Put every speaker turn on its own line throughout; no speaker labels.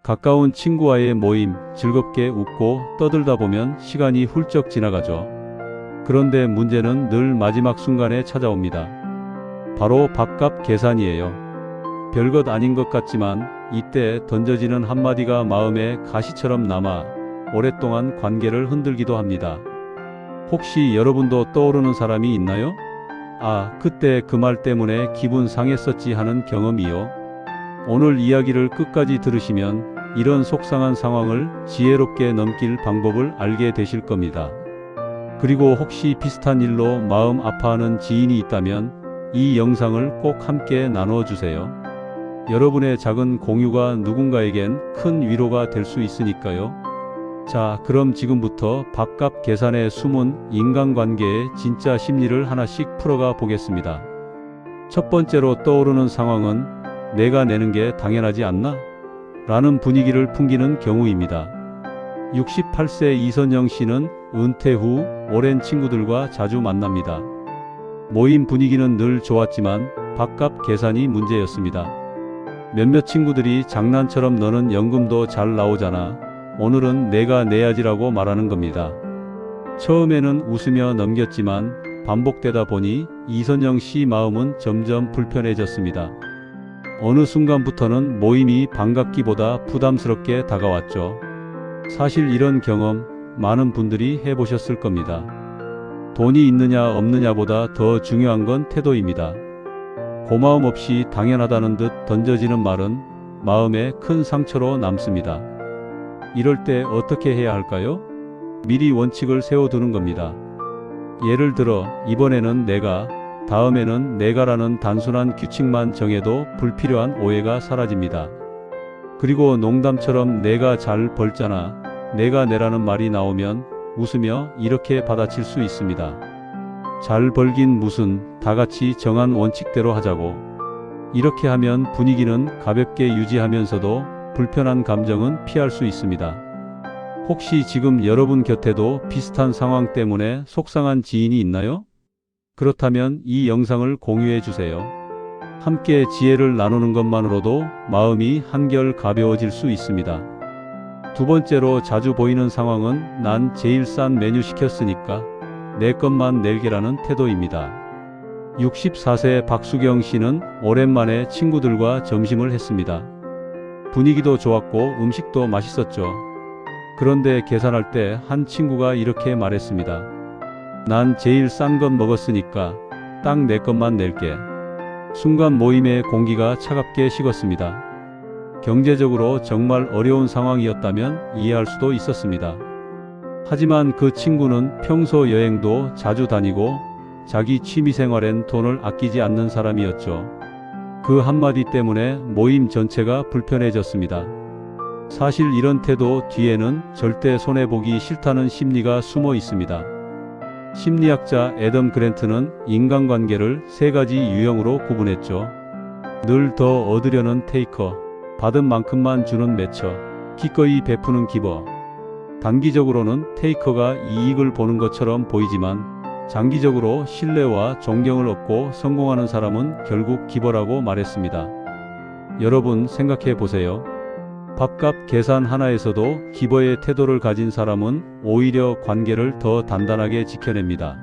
가까운 친구와의 모임, 즐겁게 웃고 떠들다 보면 시간이 훌쩍 지나가죠. 그런데 문제는 늘 마지막 순간에 찾아옵니다. 바로 밥값 계산이에요. 별것 아닌 것 같지만 이때 던져지는 한마디가 마음에 가시처럼 남아 오랫동안 관계를 흔들기도 합니다. 혹시 여러분도 떠오르는 사람이 있나요? 아, 그때 그 말 때문에 기분 상했었지 하는 경험이요. 오늘 이야기를 끝까지 들으시면 이런 속상한 상황을 지혜롭게 넘길 방법을 알게 되실 겁니다. 그리고 혹시 비슷한 일로 마음 아파하는 지인이 있다면 이 영상을 꼭 함께 나눠주세요. 여러분의 작은 공유가 누군가에겐 큰 위로가 될 수 있으니까요. 자, 그럼 지금부터 밥값 계산에 숨은 인간관계의 진짜 심리를 하나씩 풀어가 보겠습니다. 첫 번째로 떠오르는 상황은 내가 내는 게 당연하지 않나? 라는 분위기를 풍기는 경우입니다. 68세 이선영 씨는 은퇴 후 오랜 친구들과 자주 만납니다. 모임 분위기는 늘 좋았지만 밥값 계산이 문제였습니다. 몇몇 친구들이 장난처럼 너는 연금도 잘 나오잖아. 오늘은 내가 내야지라고 말하는 겁니다. 처음에는 웃으며 넘겼지만 반복되다 보니 이선영 씨 마음은 점점 불편해졌습니다. 어느 순간부터는 모임이 반갑기보다 부담스럽게 다가왔죠. 사실 이런 경험 많은 분들이 해보셨을 겁니다. 돈이 있느냐 없느냐보다 더 중요한 건 태도입니다. 고마움 없이 당연하다는 듯 던져지는 말은 마음에 큰 상처로 남습니다. 이럴 때 어떻게 해야 할까요? 미리 원칙을 세워두는 겁니다. 예를 들어 이번에는 내가, 다음에는 내가라는 단순한 규칙만 정해도 불필요한 오해가 사라집니다. 그리고 농담처럼 내가 잘 벌잖아, 내가 내라는 말이 나오면 웃으며 이렇게 받아칠 수 있습니다. 잘 벌긴 무슨, 다 같이 정한 원칙대로 하자고. 이렇게 하면 분위기는 가볍게 유지하면서도 불편한 감정은 피할 수 있습니다. 혹시 지금 여러분 곁에도 비슷한 상황 때문에 속상한 지인이 있나요? 그렇다면 이 영상을 공유해 주세요. 함께 지혜를 나누는 것만으로도 마음이 한결 가벼워질 수 있습니다. 두 번째로 자주 보이는 상황은 난 제일 싼 메뉴 시켰으니까 내 것만 낼게라는 태도입니다. 64세 박수경 씨는 오랜만에 친구들과 점심을 했습니다. 분위기도 좋았고 음식도 맛있었죠. 그런데 계산할 때 한 친구가 이렇게 말했습니다. 난 제일 싼 것 먹었으니까 딱 내 것만 낼게. 순간 모임의 공기가 차갑게 식었습니다. 경제적으로 정말 어려운 상황이었다면 이해할 수도 있었습니다. 하지만 그 친구는 평소 여행도 자주 다니고 자기 취미생활엔 돈을 아끼지 않는 사람이었죠. 그 한마디 때문에 모임 전체가 불편해졌습니다. 사실 이런 태도 뒤에는 절대 손해보기 싫다는 심리가 숨어 있습니다. 심리학자 애덤 그랜트는 인간관계를 세 가지 유형으로 구분했죠. 늘 더 얻으려는 테이커, 받은 만큼만 주는 매처, 기꺼이 베푸는 기버. 단기적으로는 테이커가 이익을 보는 것처럼 보이지만 장기적으로 신뢰와 존경을 얻고 성공하는 사람은 결국 기버라고 말했습니다. 여러분 생각해 보세요. 밥값 계산 하나에서도 기버의 태도를 가진 사람은 오히려 관계를 더 단단하게 지켜냅니다.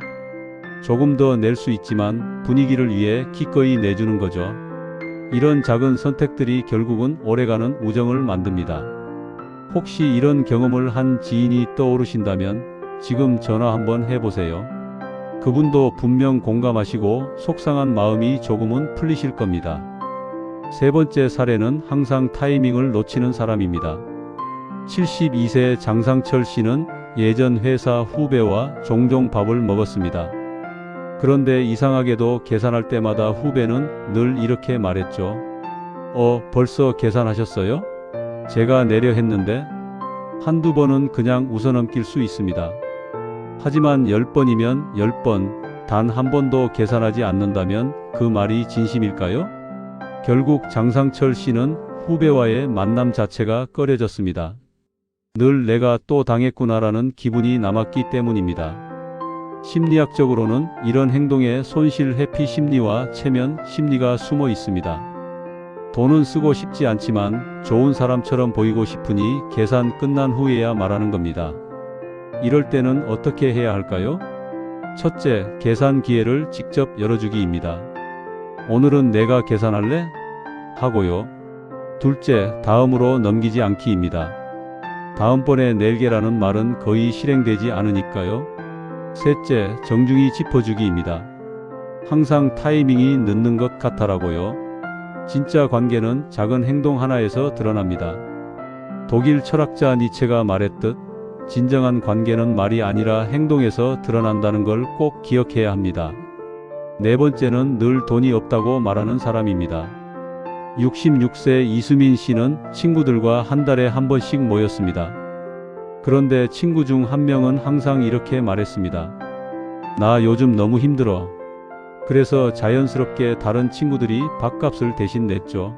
조금 더 낼 수 있지만 분위기를 위해 기꺼이 내주는 거죠. 이런 작은 선택들이 결국은 오래가는 우정을 만듭니다. 혹시 이런 경험을 한 지인이 떠오르신다면 지금 전화 한번 해보세요. 그분도 분명 공감하시고 속상한 마음이 조금은 풀리실 겁니다. 세 번째 사례는 항상 타이밍을 놓치는 사람입니다. 72세 장상철 씨는 예전 회사 후배와 종종 밥을 먹었습니다. 그런데 이상하게도 계산할 때마다 후배는 늘 이렇게 말했죠. 벌써 계산하셨어요? 제가 내려 했는데. 한두 번은 그냥 웃어넘길 수 있습니다. 하지만 10번이면 10번, 단 한 번도 계산하지 않는다면 그 말이 진심일까요? 결국 장상철 씨는 후배와의 만남 자체가 꺼려졌습니다. 늘 내가 또 당했구나라는 기분이 남았기 때문입니다. 심리학적으로는 이런 행동에 손실 회피 심리와 체면 심리가 숨어 있습니다. 돈은 쓰고 싶지 않지만 좋은 사람처럼 보이고 싶으니 계산 끝난 후에야 말하는 겁니다. 이럴 때는 어떻게 해야 할까요? 첫째, 계산 기회를 직접 열어주기입니다. 오늘은 내가 계산할래? 하고요. 둘째, 다음으로 넘기지 않기입니다. 다음번에 낼게라는 말은 거의 실행되지 않으니까요. 셋째, 정중히 짚어주기입니다. 항상 타이밍이 늦는 것 같아라고요. 진짜 관계는 작은 행동 하나에서 드러납니다. 독일 철학자 니체가 말했듯 진정한 관계는 말이 아니라 행동에서 드러난다는 걸 꼭 기억해야 합니다. 네 번째는 늘 돈이 없다고 말하는 사람입니다. 66세 이수민 씨는 친구들과 한 달에 한 번씩 모였습니다. 그런데 친구 중 한 명은 항상 이렇게 말했습니다. 나 요즘 너무 힘들어. 그래서 자연스럽게 다른 친구들이 밥값을 대신 냈죠.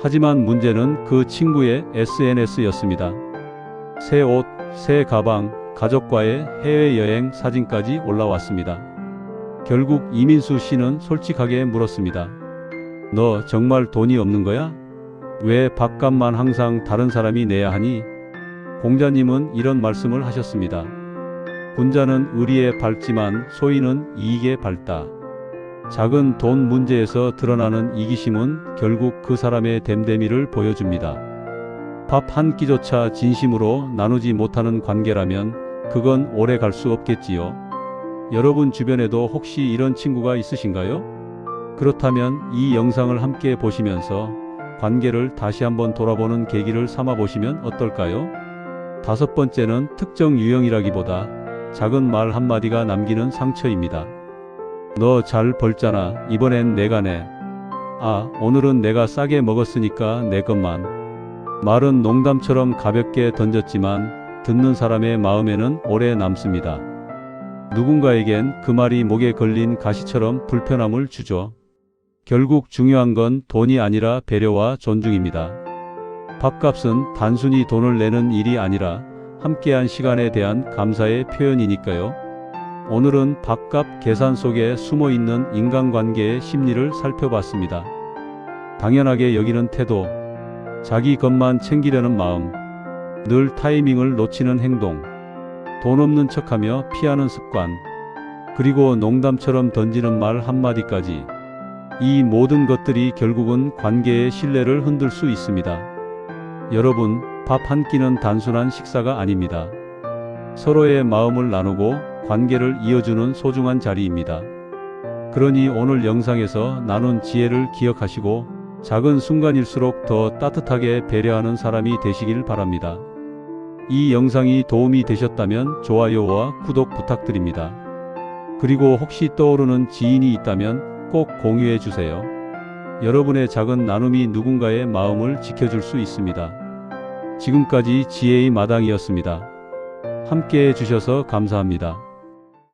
하지만 문제는 그 친구의 SNS였습니다. 새 옷, 새 가방, 가족과의 해외여행 사진까지 올라왔습니다. 결국 이민수 씨는 솔직하게 물었습니다. 너 정말 돈이 없는 거야? 왜 밥값만 항상 다른 사람이 내야 하니? 공자님은 이런 말씀을 하셨습니다. 군자는 의리에 밝지만 소인은 이익에 밝다. 작은 돈 문제에서 드러나는 이기심은 결국 그 사람의 됨됨이를 보여줍니다. 밥 한 끼조차 진심으로 나누지 못하는 관계라면 그건 오래 갈 수 없겠지요. 여러분 주변에도 혹시 이런 친구가 있으신가요? 그렇다면 이 영상을 함께 보시면서 관계를 다시 한번 돌아보는 계기를 삼아 보시면 어떨까요? 다섯 번째는 특정 유형이라기보다 작은 말 한마디가 남기는 상처입니다. 너 잘 벌잖아. 이번엔 내가 내. 아, 오늘은 내가 싸게 먹었으니까 내 것만. 말은 농담처럼 가볍게 던졌지만 듣는 사람의 마음에는 오래 남습니다. 누군가에겐 그 말이 목에 걸린 가시처럼 불편함을 주죠. 결국 중요한 건 돈이 아니라 배려와 존중입니다. 밥값은 단순히 돈을 내는 일이 아니라 함께한 시간에 대한 감사의 표현이니까요. 오늘은 밥값 계산 속에 숨어있는 인간관계의 심리를 살펴봤습니다. 당연하게 여기는 태도, 자기 것만 챙기려는 마음, 늘 타이밍을 놓치는 행동, 돈 없는 척하며 피하는 습관, 그리고 농담처럼 던지는 말 한마디까지 이 모든 것들이 결국은 관계의 신뢰를 흔들 수 있습니다. 여러분, 밥 한 끼는 단순한 식사가 아닙니다. 서로의 마음을 나누고 관계를 이어주는 소중한 자리입니다. 그러니 오늘 영상에서 나눈 지혜를 기억하시고 작은 순간일수록 더 따뜻하게 배려하는 사람이 되시길 바랍니다. 이 영상이 도움이 되셨다면 좋아요와 구독 부탁드립니다. 그리고 혹시 떠오르는 지인이 있다면 꼭 공유해 주세요. 여러분의 작은 나눔이 누군가의 마음을 지켜줄 수 있습니다. 지금까지 지혜의 마당이었습니다. 함께 해주셔서 감사합니다.